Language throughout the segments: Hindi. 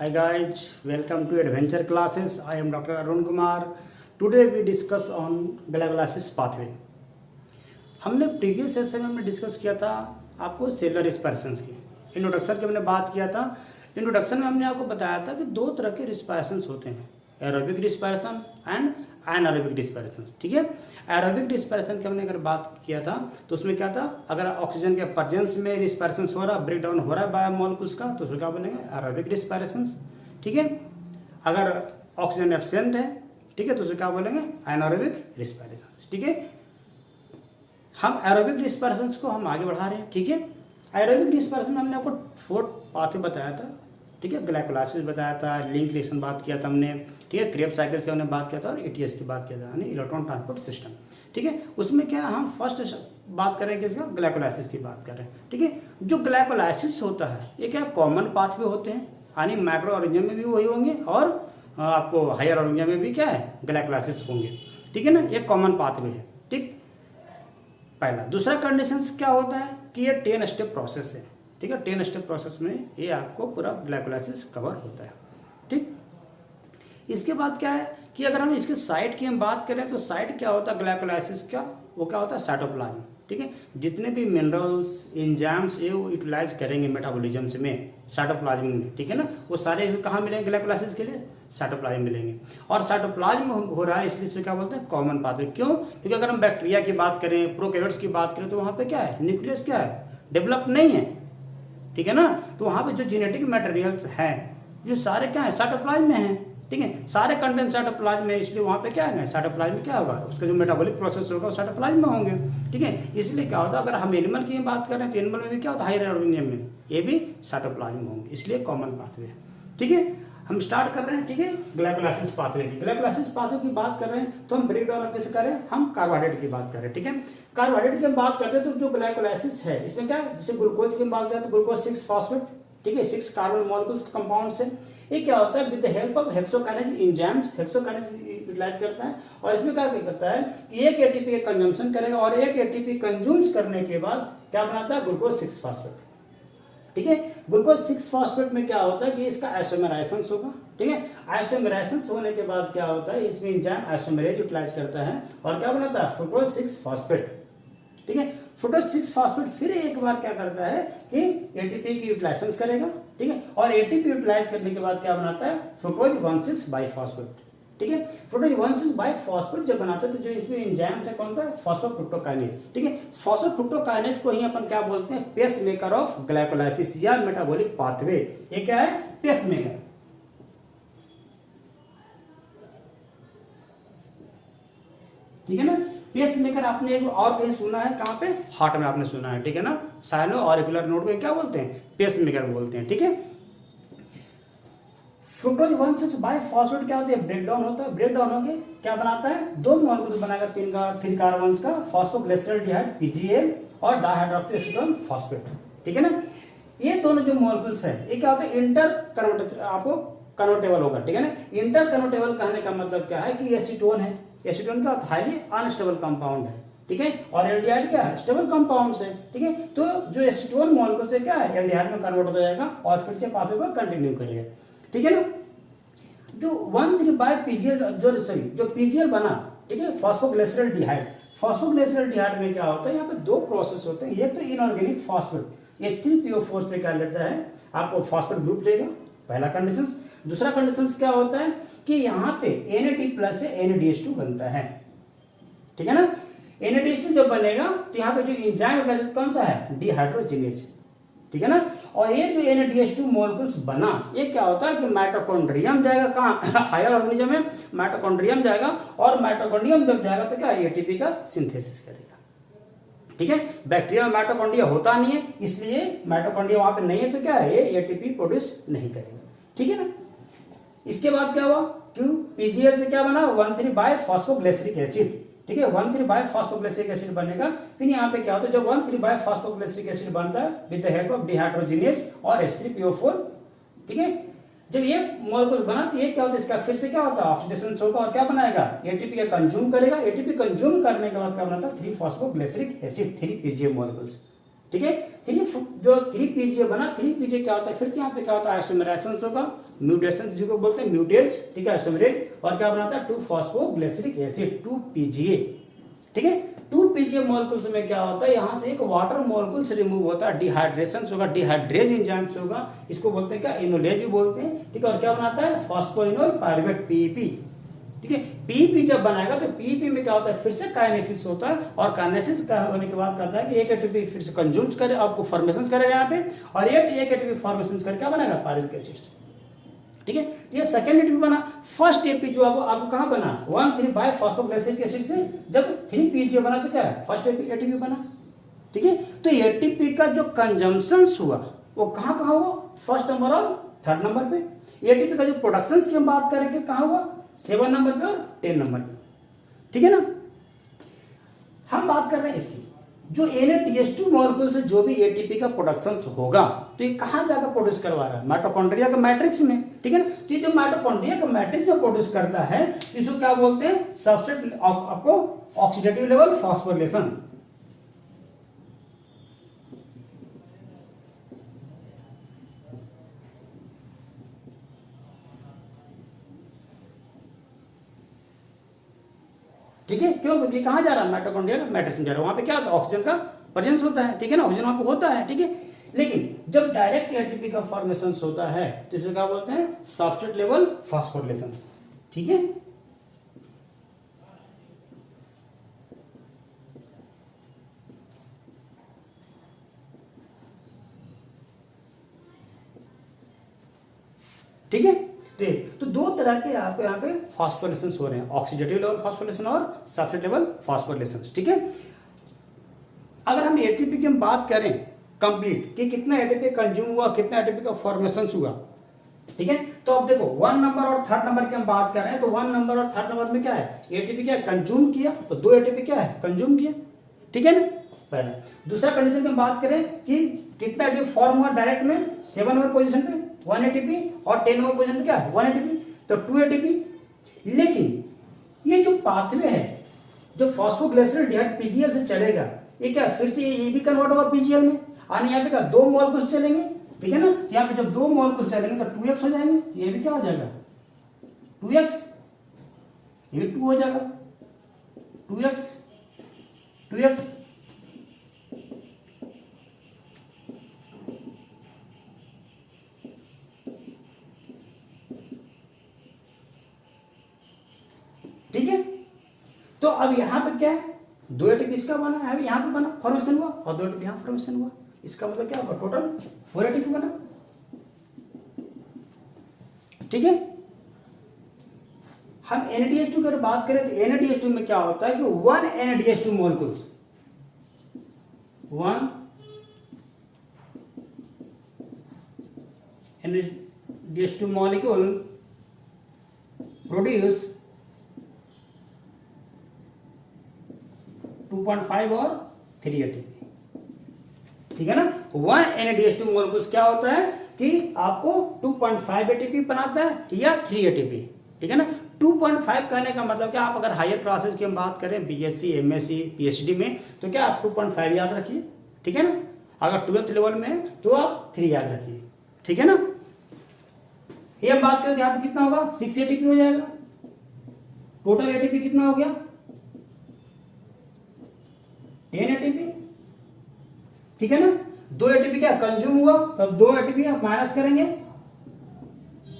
Hi guys, welcome to Adventure Classes. I am Dr. Arun Kumar. Today we discuss on glycolysis pathway. हमने प्रीवियस सेशन में डिस्कस किया था आपको सेलुलर रिस्पायरेशंस की। इंट्रोडक्शन की हमने बात किया था। इंट्रोडक्शन में हमने आपको बताया था कि दो तरह के रिस्पायरेशंस होते हैं, aerobic respiration and anaerobic respiration. ठीक है, एरोबिक रिस्पायरेशन की हमने अगर बात किया था तो उसमें क्या था, अगर ऑक्सीजन के प्रेजेंस में रिस्पायरेशन हो रहा, ब्रेक डाउन हो रहा है बायोमोलिक्यूल्स का, तो उसमें क्या बनेंगे एरोबिक रिस्पायरेशन। ठीक है, अगर ऑक्सीजन एब्सेंट है, ठीक है, तो उसमें क्या बोलेंगे एनारोबिक रिस्पायरेशन। ठीक है, हम एरोबिक रिस्पायरेशन को हम आगे बढ़ा रहे हैं। ठीक है, एरोबिक रिस्पायरेशन में हमने आपको 4 पाथवे बताया था। ठीक है, ग्लाइकोलाइसिस बताया था, लिंक रिएक्शन बात किया था हमने। ठीक है, क्रेब्स साइकिल से हमने बात किया था और एटीएस की बात किया था, यानी इलेक्ट्रॉन ट्रांसपोर्ट सिस्टम। ठीक है, उसमें क्या हम फर्स्ट बात कर रहे हैं किसका, ग्लाइकोलाइसिस की बात कर रहे हैं। ठीक है, जो ग्लाइकोलाइसिस होता है ये क्या कॉमन पाथवे होते हैं, यानी माइक्रो ऑर्गेनिज्म में भी वही होंगे और आपको हायर ऑर्गेनिज्म में भी क्या है ग्लाइकोलाइसिस होंगे। ठीक है ना, ये कॉमन पाथवे है। ठीक, पहला। दूसरा कंडीशन क्या होता है कि ये 10 स्टेप प्रोसेस है। ठीक है, 10 स्टेप प्रोसेस में ये आपको पूरा ग्लाइकोलाइसिस कवर होता है। ठीक, इसके बाद क्या है कि अगर हम इसके साइट की हम बात करें तो साइट क्या होता है ग्लाइकोलाइसिस का, वो क्या होता है साइटोप्लाज्म। ठीक है, जितने भी मिनरल्स एंजाइम्स ये वो यूटिलाइज करेंगे मेटाबॉलिज्म में साइटोप्लाज्म में, ठीक है ना, वो सारे कहाँ मिलेंगे ग्लाइकोलाइसिस के लिए, साइटोप्लाज्म मिलेंगे। और साइटोप्लाज्म हो रहा है इसलिए इसे क्या बोलते हैं कॉमन पाथवे। क्यों? क्योंकि अगर हम बैक्टीरिया की बात करें, प्रोकैरियोट्स की बात करें, तो वहाँ पे क्या है न्यूक्लियस क्या है डेवलप नहीं है। ठीक है ना, तो वहाँ पे जो जेनेटिक मटेरियल्स हैं जो सारे क्या है साइटोप्लाज्म में है। ठीक है, सारे कंटेंट साइटोप्लाज्म में, इसलिए वहाँ पे क्या है साइटोप्लाज्म में क्या होगा, उसका जो मेटाबॉलिक प्रोसेस होगा वो साइटोप्लाज्म में होंगे। ठीक है, इसलिए क्या होता है अगर हम एनिमल की बात करें तो एनिमल में भी क्या होता है हायर ऑर्गेनिज्म में ये भी साइटोप्लाज्म होंगे, इसलिए कॉमन पाथवे है। ठीक है, हम स्टार्ट कर रहे हैं। ठीक है, ग्लाइकोलाइसिस पाथवे की। ग्लाइकोलाइसिस पाथवे की बात कर रहे हैं तो हम ब्रेक डाउन कैसे करें, हम कार्बोहाइड्रेट की बात कर रहे हैं। ठीक है, कार्बोहाइड्रेट की हम बात करते हैं तो जो ग्लाइकोलाइसिस है इसमें क्या है, जैसे ग्लूकोज की बात करें तो ग्लूकोज 6 फॉस्फेट, ठीक है, 6 कार्बन मॉलिक्यूल्स कंपाउंड से ये क्या होता है with the help of hexokinase enzymes, hexokinase utilise करता है और इसमें क्या करता है कि एक एटीपी का कंजम्पशन करेगा और एक एटीपी कंज्यूम्स करने के बाद क्या बनाता है ग्लूकोज 6 फॉस्फेट। ठीक है, ग्लूकोज 6 फॉस्फेट में क्या होता है कि इसका आइसोमेराइजेशन होगा। ठीक है, आइसोमेराइजेशन होने के बाद क्या होता है इसमें एंजाइम आइसोमेरेज यूटिलाइज करता है और क्या बनाता है फ्रुक्टोज 6 फॉस्फेट। ठीक है, फ्रुक्टोज 6 फॉस्फेट फिर एक बार क्या करता है कि एटीपी की यूटिलाइजेशन करेगा। ठीक है, और एटीपी यूटिलाइज करने के बाद क्या बनाता है फ्रुक्टोज 1,6 बाइफॉस्फेट। ठीक है, फ्रुक्टोज 1,6 बाइफॉस्फेट जब बनाता है तो जो इसमें एंजाइम है कौन सा फॉस्फोफ्रुक्टोकाइनेज। ठीक है, फॉस्फोफ्रुक्टोकाइनेज को ही अपन क्या बोलते हैं पेस मेकर ऑफ ग्लाइकोलाइसिस या मेटाबॉलिक पाथवे। ये क्या है पेस मेकर। ठीक है ना, पेस मेकर आपने एक और कहीं सुना है, कहाँ पे हार्ट में आपने सुना है। ठीक है ना, साइनो ऑरिकुलर नोड पे क्या बोलते हैं पेस मेकर बोलते हैं। ठीक है, फ्रुक्टोज 1,6 बाइफॉस्फेट क्या होता है ब्रेक डाउन होता है, ब्रेक डाउन होके क्या बनाता है दो मॉलिक्यूल्स बनाएगा 3 कार्बन का फॉस्फोग्लिसरॉल्डिहाइड पीजीएल और डाइहाइड्रोक्सी एसीटोन फॉस्फेट। ठीक है ना, ये दोनों जो मॉलिक्यूल्स है ये क्या होता है इंटर आपको कन्वर्टेबल होगा। ठीक है ना, इंटर कन्वर्टेबल कहने का मतलब क्या है कि एसीटोन है, एसीटोन का हाईली अनस्टेबल कंपाउंड है। ठीक है, और एल्डिहाइड क्या है स्टेबल कंपाउंड्स है। ठीक है, तो जो एसीटोन मॉलिक्यूल से क्या है एल्डिहाइड में कन्वर्ट हो जाएगा और फिर से पाथवे को कंटिन्यू करेगा। ठीक है ना, जो 1,3 बाय पीजीएल जो पीजीएल बना, ठीक है, फॉस्फोग्लिसरॉल्डिहाइड, फॉस्फोग्लिसरॉल्डिहाइड में क्या होता है यहाँ पे दो प्रोसेस होते हैं। एक तो इनऑर्गेनिक फॉस्फेट H3PO4 से क्या लेता है आपको फॉस्फेट ग्रुप देगा, पहला कंडीशन। दूसरा कंडीशन क्या होता है कि यहाँ पे Na+ से NADH2 बनता है। ठीक है ना, NADH2 जब बनेगा तो यहाँ पे जो एंजाइम कौन सा है डिहाइड्रोजिनेज। ठीक है ना, और ये जो NADH2 मॉलिक्यूल्स बना ये क्या होता है कि माइटोकॉन्ड्रियम जाएगा कहाँ हायर ऑर्गेनिज्म में, माइटोकॉन्ड्रियम जाएगा और माइटोकॉन्ड्रियम जब जाएगा तो क्या एटीपी का सिंथेसिस करेगा। ठीक है, बैक्टीरिया में माइटोकॉन्ड्रिया होता नहीं है इसलिए माइटोकॉन्ड्रिया वहां पे नहीं है तो क्या है ये एटीपी प्रोड्यूस नहीं करेगा। ठीक है ना, इसके बाद क्या हुआ क्यों पीजीएल से क्या बना 1,3 बाय फॉस्फोग्लिसरिक एसिड। ठीक है, 1,3 बाय फॉस्फोग्लिसरिक एसिड बनेगा। फिर यहाँ पे क्या होता है जब 1,3 बाय फॉस्फोग्लिसरिक एसिड बनता है with the help of dehydrogenase और H3PO4। ठीक है, जब ये मॉलिक्यूल बना तो ये क्या होता है इसका फिर से क्या होता है ऑक्सीडेशन होगा और क्या बनाएगा एटीपी का कंज्यूम करेगा। एटीपी कंज्यूम करने के बाद क्या बनाता है 3 फॉस्फोग्लिसरिक एसिड 3 पीजीएल मॉलिक्यूल्स। ठीक है, जो 3 PGA बना, 3 PGA क्या होता है, फिर से यहाँ पे क्या होता है, आइसोमेराइजेशन होगा, म्यूटेशन जिसको बोलते हैं म्यूटेज, ठीक है, आइसोमेरेज, और क्या बनाता है 2-फॉस्फोग्लिसरिक एसिड 2 PGA, ठीक है। 2 PGA मॉलिक्यूल्स में क्या होता है, यहाँ से एक वाटर मॉलिक्यूल से रिमूव होता है, डिहाइड्रेशन होगा, डिहाइड्रेज एंजाइम्स होगा, इसको बोलते हैं क्या, इनोलेज भी बोलते हैं, ठीक है। और क्या बनाता है, फॉस्फोइनोल पायरुवेट पीईपी, ठीक है। पीईपी जब बनाएगा तो पीईपी में क्या होता है, फिर से काइनेसिस होता है, और काइनेसिस का होने के बाद कहता है कि एक एटीपी फिर से कंज्यूम करे, आपको फॉर्मेशन करेगा यहाँ पे, और एक एटीपी फॉर्मेशन करके क्या बनेगा, पायरुविक एसिड, ठीक है। ये सेकेंड एटीपी बना। फर्स्ट एटीपी जो आपको कहाँ बना, 1,3-बाइफॉस्फोग्लिसरिक एसिड से, जब 3 PGA बना तो क्या है, फर्स्ट एटीपी बना, ठीक है। तो एटीपी का जो कंजम्पशन हुआ वो कहाँ कहाँ हुआ, फर्स्ट नंबर और थर्ड नंबर पे। एटीपी का जो प्रोडक्शन की हम बात करेंगे कहाँ हुआ, 7 नंबर पे और 10 नंबर पे, ठीक है ना। हम बात कर रहे हैं इसकी, जो NADH2 मॉलिक्यूल से जो भी एटीपी का प्रोडक्शन होगा तो ये कहाँ जाकर प्रोड्यूस करवा रहा है, माइटोकॉन्ड्रिया के मैट्रिक्स में, ठीक है ना। तो ये जो माइटोकॉन्ड्रिया का मैट्रिक्स जो प्रोड्यूस करता है इसको क्या बोलते हैं, सबस्ट्रेट आपको ऑक्सीडेटिव लेवल फॉस्फोरिलेशन, ठीक है। क्यों, क्योंकि कहाँ जा रहा है, माइटोकॉन्ड्रिया का मैट्रिक्स में जा रहा है, वहां पे क्या होता है, ऑक्सीजन का प्रेजेंस होता है, ठीक है ना, ऑक्सीजन वहां पे होता है, ठीक है। लेकिन जब डायरेक्ट एटीपी का फॉर्मेशन होता है तो इसे क्या बोलते हैं, सबस्ट्रेट लेवल फॉस्फोरिलेशन, ठीक है। ठीक है, तो दो तरह के आपको यहाँ पे फॉस्फोरिलेशन हो रहे हैं, ऑक्सीडेटिव लेवल फॉस्फोरिलेशन और सबस्ट्रेट लेवल फॉस्फोरिलेशन, ठीक है। अगर हम एटीपी की हम बात करें कंप्लीट कि कितना एटीपी कंज्यूम हुआ, कितना एटीपी का फॉर्मेशन हुआ, ठीक है। तो अब देखो 1 नंबर और 3rd नंबर की हम बात कर रहे हैं, तो 1 नंबर और 3rd नंबर में क्या है, एटीपी क्या कंज्यूम किया, तो 2 एटीपी क्या है, कंज्यूम किया, ठीक है ना, पहला। दूसरा कंडीशन की हम बात करें कि कितना एटीपी फॉर्म हुआ डायरेक्ट में, 7 नंबर पोजीशन पे 1 एटीपी, और 10 नंबर पोजीशन पे क्या है 1 एटीपी, तो 2 एटीपी। लेकिन ये जो पाथवे है जो फॉस्फोग्लिसरॉल डिहाइड पीजीएल से चलेगा, ये क्या फिर से ये भी कन्वर्ट होगा पीजीएल में, और यहाँ पे क्या 2 मॉलिक्यूल्स चलेंगे, ठीक है ना। तो यहाँ पे जब 2 मॉलिक्यूल्स चलेंगे तो 2x हो जाएंगे, ये भी क्या हो जाएगा 2x, ये भी 2 हो जाएगा, 2x 2x, ठीक है। तो अब यहां पे क्या है, 2 एटीपी इसका बना है, यहां पे बना फॉर्मेशन हुआ, और 2 एटीपी यहां फॉर्मेशन हुआ, इसका मतलब क्या होगा, टोटल 4 एटीपी बना, ठीक है। हम NADH2 की बात करें तो NADH2 में क्या होता है कि 1 NADH2 molecules, 1 NADH2 molecule produce 2.5 और 3 एटीपी, ठीक है ना। 1 NADH2 मॉलिक्यूल्स क्या होता है कि आपको 2.5 एटीपी बनाता है या 3 एटीपी, ठीक है ना। 2.5 कहने का मतलब क्या, आप अगर हायर क्लासेस की हम बात करें BSc MSc PhD में तो क्या आप 2.5 याद रखिए, ठीक है ना। अगर 12th लेवल में है तो आप 3 याद रखिए, ठीक है ना। ये हम बात करें यहाँ पे कितना होगा, 6 एटीपी हो जाएगा, टोटल एटीपी कितना हो गया 10 एटीपी, ठीक है ना। 2 एटीपी क्या कंज्यूम हुआ, तब 2 एटीपी आप माइनस करेंगे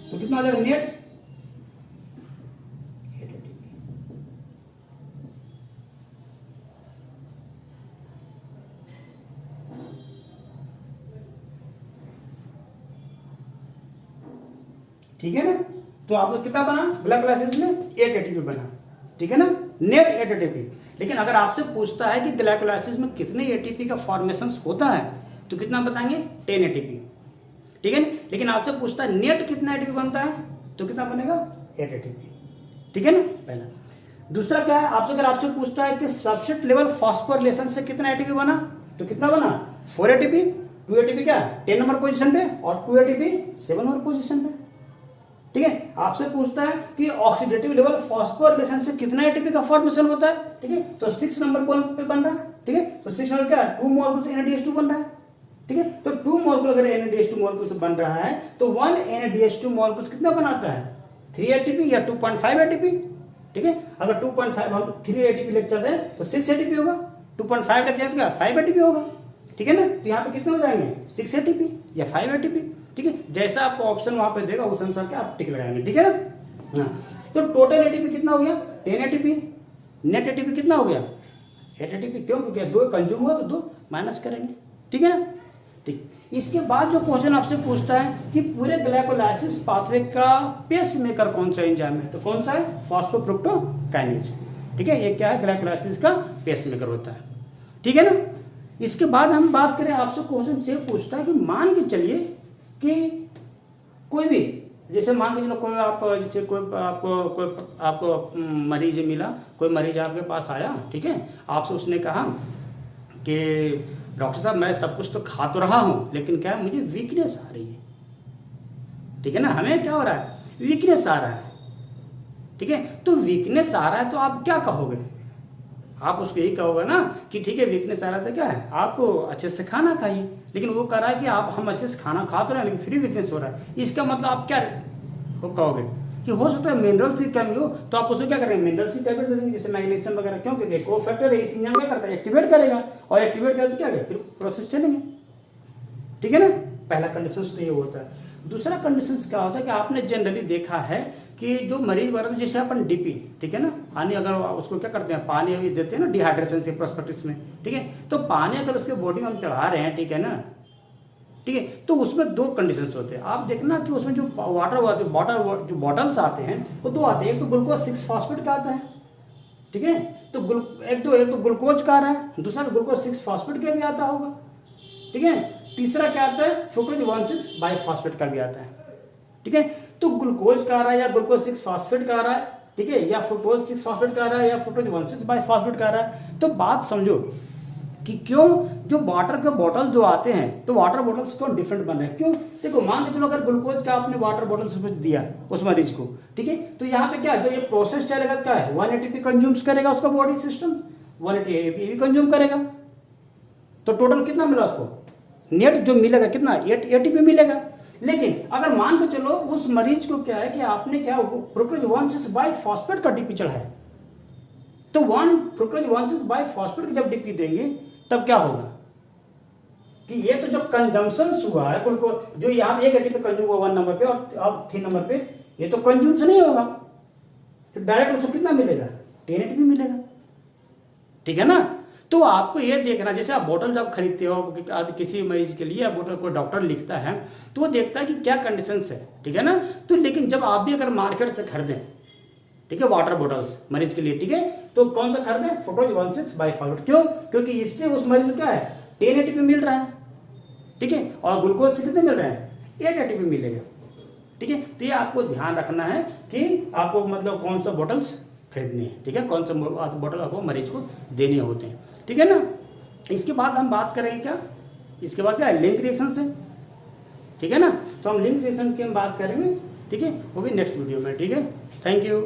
तो कितना हो जाएगा नेट 8 एटीपी, ठीक है ना। तो आपको कितना बना, ब्लड ग्लासेस में 8 एटीपी बना, ठीक है ना, नेट 8 एटीपी। लेकिन अगर आपसे पूछता है कि ग्लाइकोलाइसिस में कितने एटीपी का फॉर्मेशन होता है तो कितना बताएंगे 10 एटीपी, ठीक है ना। लेकिन आपसे पूछता है नेट कितना एटीपी बनता है तो कितना बनेगा 8 एटीपी, ठीक है ना, पहला। दूसरा क्या है, अगर आपसे पूछता है कि सबस्ट्रेट लेवल फॉस्फोरिलेशन से कितना एटीपी बना तो कितना बना 4 एटीपी, 2 एटीपी क्या 10 नंबर पोजीशन पे और 2 एटीपी 7 नंबर पोजीशन पे, ठीक है। आपसे पूछता है कि ऑक्सीडेटिव लेवल फॉस्फोरिलेशन से कितना एटीपी का फॉर्मेशन होता है, ठीक है, तो 6 नंबर पे बन रहा है, ठीक है। तो 6 नंबर क्या 2 मॉलिक्यूल्स NADH2 बन रहा है, ठीक है। तो 2 मोलकुल अगर NADH2 मोलकुल से बन रहा है तो 1 NADH2 मोलकुल कितना बनाता है 3 ATP या 2.5 ATP, ठीक है। अगर 2.5 हम 3 ATP लेकर चल रहे हैं तो 6 ATP होगा, 2.5 लेकर चलेगा 5 ATP होगा, ठीक है ना। तो यहाँ पे कितने हो जाएंगे 6 ATP या 5 ATP, ठीक है। जैसा आपको ऑप्शन वहां पे देगा उस अनुसार के आप टिक लगाएंगे, ठीक है ना। हाँ, तो टोटल ATP कितना हो गया 10 ATP, नेट ATP कितना हो गया 8 ATP, क्यों क्योंकि 2 कंज्यूम हुआ तो 2 माइनस करेंगे, ठीक है ना। ठीक, इसके बाद जो क्वेश्चन आपसे पूछता है कि पूरे ग्लाइकोलाइसिस पाथवे का पेस मेकर कौन सा एंजाइम है, तो कौन सा है फॉस्फोफ्रुक्टोकाइनेज, ठीक है। ये क्या है ग्लाइकोलाइसिस का पेस मेकर होता है, ठीक है ना। इसके बाद हम बात करें, आपसे क्वेश्चन से पूछता है कि मान के चलिए कि कोई भी, जैसे मान के चलो कोई आप जैसे कोई आपको मरीज मिला, कोई मरीज आपके पास आया, ठीक है। आपसे उसने कहा कि डॉक्टर साहब मैं सब कुछ तो खा तो रहा हूं लेकिन क्या है मुझे वीकनेस आ रही है, ठीक है ना। हमें क्या हो रहा है वीकनेस आ रहा है, ठीक है। तो वीकनेस आ रहा है तो आप क्या कहोगे, आप उसको यही कहोगे ना कि ठीक है वीकनेस आ रहा था, क्या है आपको अच्छे से खाना खाइए, लेकिन वो कह रहा है कि आप हम अच्छे से खाना खा तो रहे हैं लेकिन फिर वीकनेस हो रहा है। इसका मतलब आप क्या कहोगे कि हो सकता है मिनरल्स की कमी हो, तो आप उसको क्या करेंगे मिनरल्स की टैबलेट दे देंगे जैसे मैग्नीशियम वगैरह, क्यों क्योंकि कोफैक्टर इस इंजाइम क्या करता है एक्टिवेट करेगा, और एक्टिवेट करेगा तो क्या है फिर प्रोसेस चलेंगे, ठीक है ना। पहला कंडीशन तो ये होता है। दूसरा कंडीशन क्या होता है कि आपने जनरली देखा है कि जो मरीज वगैरह जैसे अपन डीपी, ठीक है ना, पानी अगर उसको क्या करते हैं पानी अभी देते हैं ना डिहाइड्रेशन से प्रोस्पेक्टिस में, ठीक है। तो पानी अगर उसके बॉडी में हम चढ़ा रहे हैं, ठीक है ना, ठीक है, तो उसमें 2 कंडीशंस होते हैं। आप देखना कि उसमें जो वाटर जो बॉटल्स आते हैं वो 2 आते हैं, एक तो ग्लूकोज 6 फॉस्फेट का आता है, ठीक है। तो एक तो ग्लूकोज का आ रहा है, दूसरा ग्लूकोज 6 फॉस्फेट का भी आता होगा, ठीक है। तीसरा क्या आता है फ्रुक्टोज 1,6 बाइफॉस्फेट का भी आता है, ठीक है। तो ग्लूकोज का आ रहा है या ग्लूकोज 6 फॉस्फेट का आ रहा है, ठीक है, या फ्रुक्टोज 6 फॉस्फेट का आ रहा है या फ्रुक्टोज 1,6 बाइफॉस्फेट का आ रहा है। तो बात समझो कि क्यों जो वाटर के बॉटल जो आते हैं तो वाटर बॉटल्स क्यों डिफरेंट बन रहे हैं, क्यों देखो मान के चलो अगर ग्लूकोज का आपने वाटर बॉटल दिया उस मरीज को, ठीक है, तो यहाँ पे क्या जब ये प्रोसेस चलेगा क्या है 1 ATP कंज्यूम्स करेगा उसका बॉडी सिस्टम, 1 ATP भी कंज्यूम करेगा, तो टोटल कितना मिला उसको नेट जो मिलेगा कितना 8 ATP मिलेगा। लेकिन अगर मान के चलो उस मरीज को क्या है कि आपने क्या फ्रुक्टोज 1,6 बाइफॉस्फेट का डीपी चढ़ा है, तो फ्रुक्टोज 1,6 बाइफॉस्फेट का जब डीपी देंगे तब क्या होगा कि ये तो जो कंजम्पशन हुआ है जो यहाँ 1 ATP कंज्यूम हुआ 1 नंबर पे और अब 3 नंबर पे, ये तो कंज्यूम्स नहीं होगा, तो डायरेक्ट उसको कितना मिलेगा 10 ATP मिलेगा, ठीक है ना। तो आपको ये देखना जैसे आप बोतल जब खरीदते हो किसी मरीज के लिए, बोतल कोई डॉक्टर लिखता है तो वो देखता है कि क्या कंडीशंस है, ठीक है ना। तो लेकिन जब आप भी अगर मार्केट से खरीदें, ठीक है, वाटर बॉटल्स मरीज के लिए, ठीक है, तो कौन सा खरीदें फ्रुक्टोज 1,6 बाइफॉस्फेट, क्यों क्योंकि इससे उस मरीज को क्या है 10 ATP मिल रहा है, ठीक है, और ग्लूकोज से कितने मिल रहे हैं 8 ATP मिलेगा, ठीक है। तो ये आपको ध्यान रखना है कि आपको मतलब कौन सा बॉटल्स खरीदनी है, ठीक है, कौन सा बॉटल आपको मरीज को देने होते हैं, ठीक है ना। इसके बाद हम बात करेंगे क्या, इसके बाद क्या है लिंक रिएक्शन से, ठीक है ना। तो हम लिंक रिएक्शन की हम बात करेंगे, ठीक है, वो भी नेक्स्ट वीडियो में, ठीक है। Thank you.